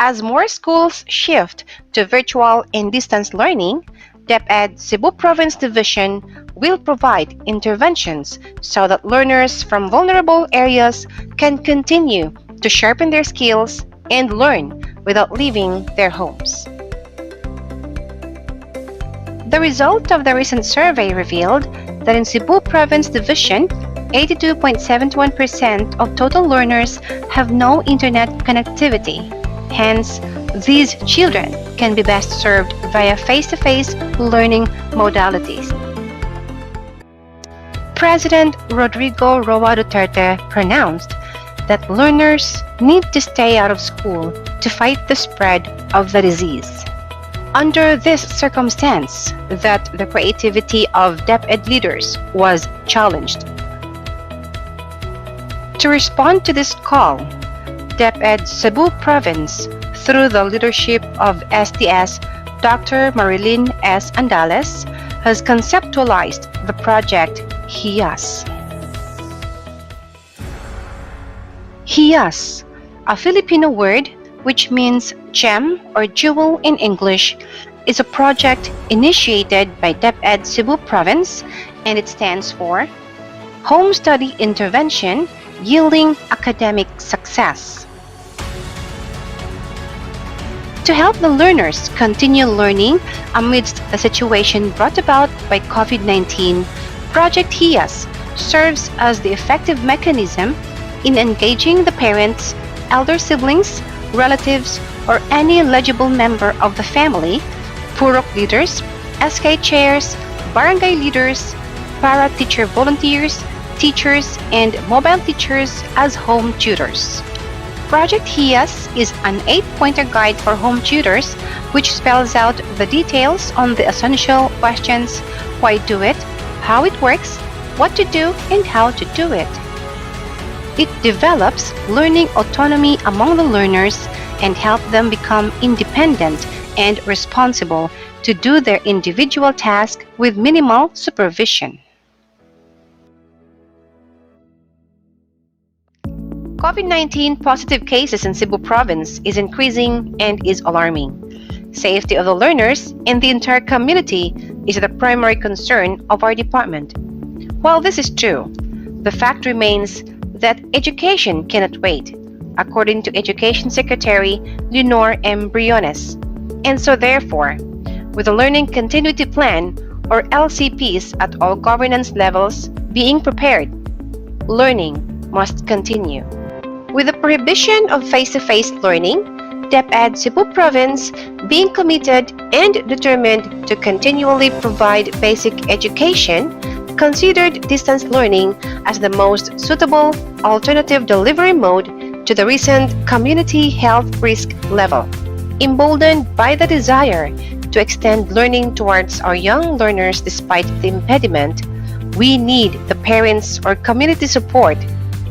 As more schools shift to virtual and distance learning, Deped Cebu Province Division will provide interventions so that learners from vulnerable areas can continue to sharpen their skills and learn without leaving their homes. The result of the recent survey revealed that in Cebu Province Division, 82.71% of total learners have no internet connectivity. Hence, these children can be best served via face-to-face learning modalities. President Rodrigo Roa Duterte pronounced that learners need to stay out of school to fight the spread of the disease. Under this circumstance, that the creativity of Deped leaders was challenged. To respond to this call, Deped Cebu Province, through the leadership of STS Dr. Marilyn S. Andales, has conceptualized the project Hiyas. Hiyas, a Filipino word which means gem or jewel in English, is a project initiated by Deped Cebu Province, and it stands for Home Study Intervention Yielding Academic Success. To help the learners continue learning amidst the situation brought about by COVID-19, Project Hiyas serves as the effective mechanism in engaging the parents, elder siblings, relatives, or any eligible member of the family, Purok leaders, SK chairs, barangay leaders, para-teacher volunteers, teachers, and mobile teachers as home tutors. Project Hiyas is an 8-pointer guide for home tutors which spells out the details on the essential questions: why do it, how it works, what to do, and how to do it. It develops learning autonomy among the learners and help them become independent and responsible to do their individual task with minimal supervision. COVID-19 positive cases in Cebu Province is increasing and is alarming. Safety of the learners and the entire community is the primary concern of our department. While this is true, the fact remains that education cannot wait, according to Education Secretary Leonor M. Briones. And so therefore, with the Learning Continuity Plan, or LCPs, at all governance levels being prepared, learning must continue. With the prohibition of face-to-face learning, Deped Cebu Province being committed and determined to continually provide basic education, considered distance learning as the most suitable alternative delivery mode to the recent community health risk level. Emboldened by the desire to extend learning towards our young learners despite the impediment, we need the parents or community support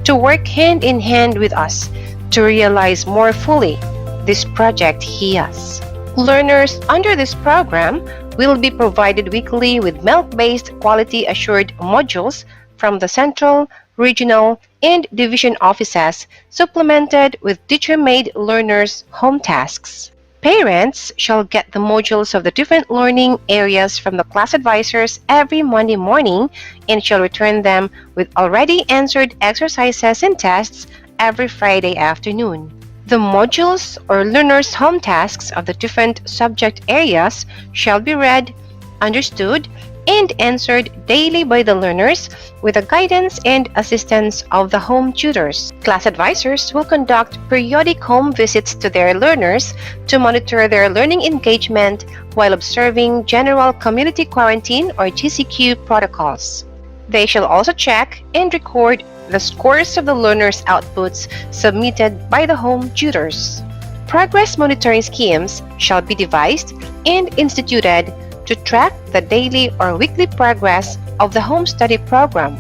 to work hand in hand with us to realize more fully this project Hiyas. Learners under this program will be provided weekly with MELC-based quality-assured modules from the central, regional, and division offices, supplemented with teacher-made learners' home tasks. Parents shall get the modules of the different learning areas from the class advisors every Monday morning and shall return them with already answered exercises and tests every Friday afternoon. The modules or learners' home tasks of the different subject areas shall be read, understood, and answered daily by the learners with the guidance and assistance of the home tutors. Class advisors will conduct periodic home visits to their learners to monitor their learning engagement while observing general community quarantine or GCQ protocols. They shall also check and record the scores of the learners' outputs submitted by the home tutors. Progress monitoring schemes shall be devised and instituted to track the daily or weekly progress of the home study program.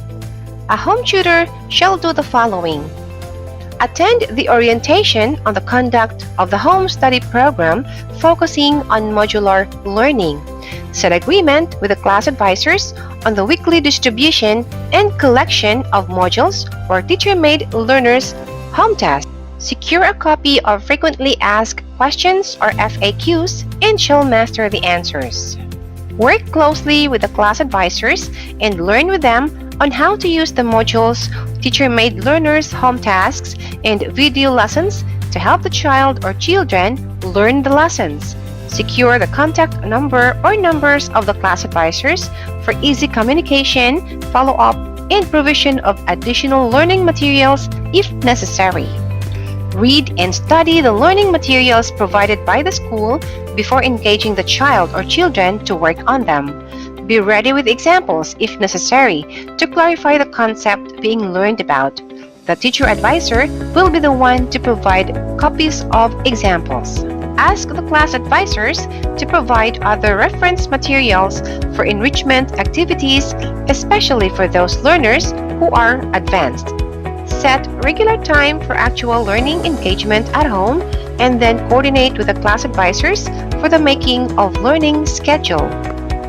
A home tutor shall do the following: attend the orientation on the conduct of the home study program focusing on modular learning, set agreement with the class advisors on the weekly distribution and collection of modules or teacher-made learners' home tasks, Secure a copy of frequently asked questions or FAQs and she'll master the answers. Work closely with the class advisors and learn with them on how to use the modules, teacher-made learners' home tasks, and video lessons to help the child or children learn the lessons. Secure the contact number or numbers of the class advisors for easy communication, follow-up, and provision of additional learning materials if necessary. Read and study the learning materials provided by the school before engaging the child or children to work on them. Be ready with examples if necessary to clarify the concept being learned about. The teacher advisor will be the one to provide copies of examples. Ask the class advisors to provide other reference materials for enrichment activities, especially for those learners who are advanced. Set regular time for actual learning engagement at home and then coordinate with the class advisors for the making of learning schedule.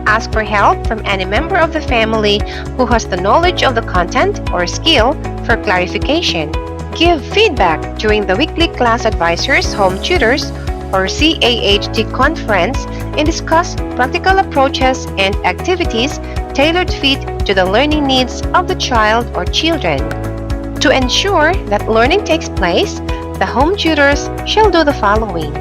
Ask for help from any member of the family who has the knowledge of the content or skill for clarification. Give feedback during the weekly class advisors Home Tutors or CAHT conference and discuss practical approaches and activities tailored fit to the learning needs of the child or children. To ensure that learning takes place, the home tutors shall do the following.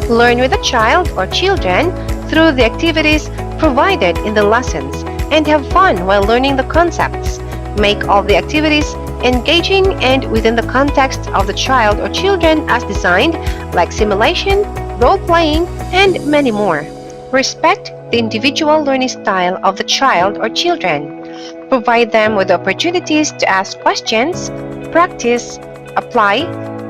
Learn with the child or children through the activities provided in the lessons and have fun while learning the concepts. Make all the activities engaging and within the context of the child or children as designed, like simulation, role-playing, and many more. Respect the individual learning style of the child or children. Provide them with opportunities to ask questions, practice, apply,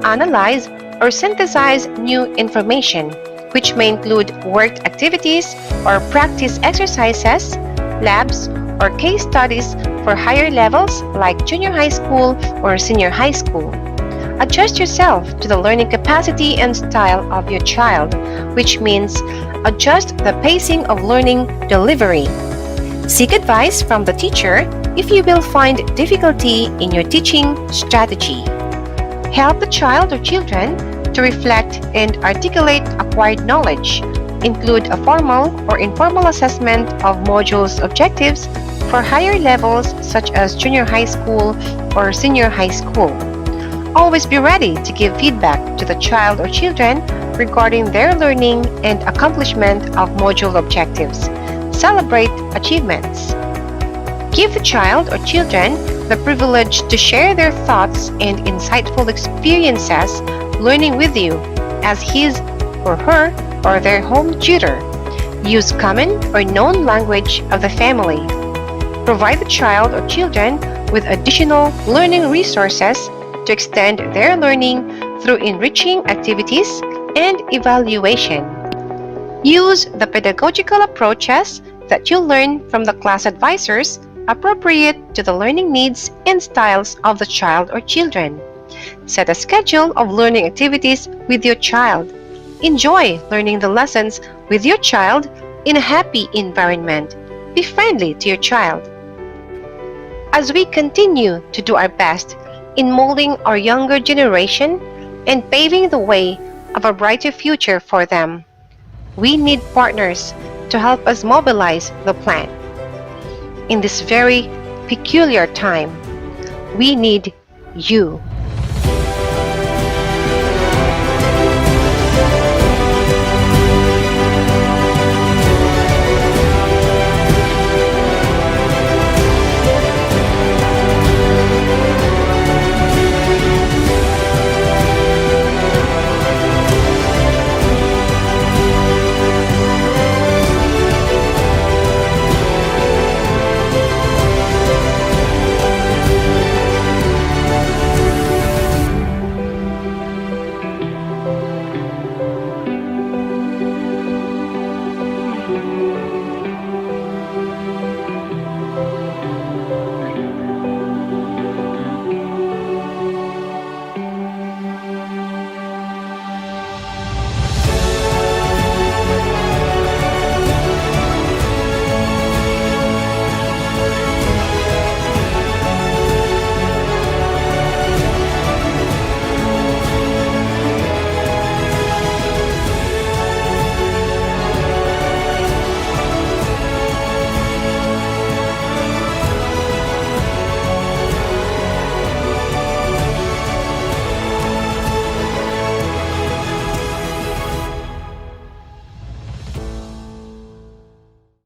analyze, or synthesize new information, which may include worked activities or practice exercises, labs, or case studies for higher levels like junior high school or senior high school. Adjust yourself to the learning capacity and style of your child, which means adjust the pacing of learning delivery. Seek advice from the teacher if you will find difficulty in your teaching strategy. Help the child or children to reflect and articulate acquired knowledge. Include a formal or informal assessment of modules objectives for higher levels such as junior high school or senior high school. Always be ready to give feedback to the child or children regarding their learning and accomplishment of module objectives. Celebrate achievements. Give the child or children the privilege to share their thoughts and insightful experiences learning with you as his or her or their home tutor. Use common or known language of the family. Provide the child or children with additional learning resources to extend their learning through enriching activities and evaluation. Use the pedagogical approaches that you learn from the class advisors appropriate to the learning needs and styles of the child or children. Set a schedule of learning activities with your child. Enjoy learning the lessons with your child in a happy environment. Be friendly to your child. As we continue to do our best in molding our younger generation and paving the way of a brighter future for them, we need partners to help us mobilize the plan. In this very peculiar time, we need you.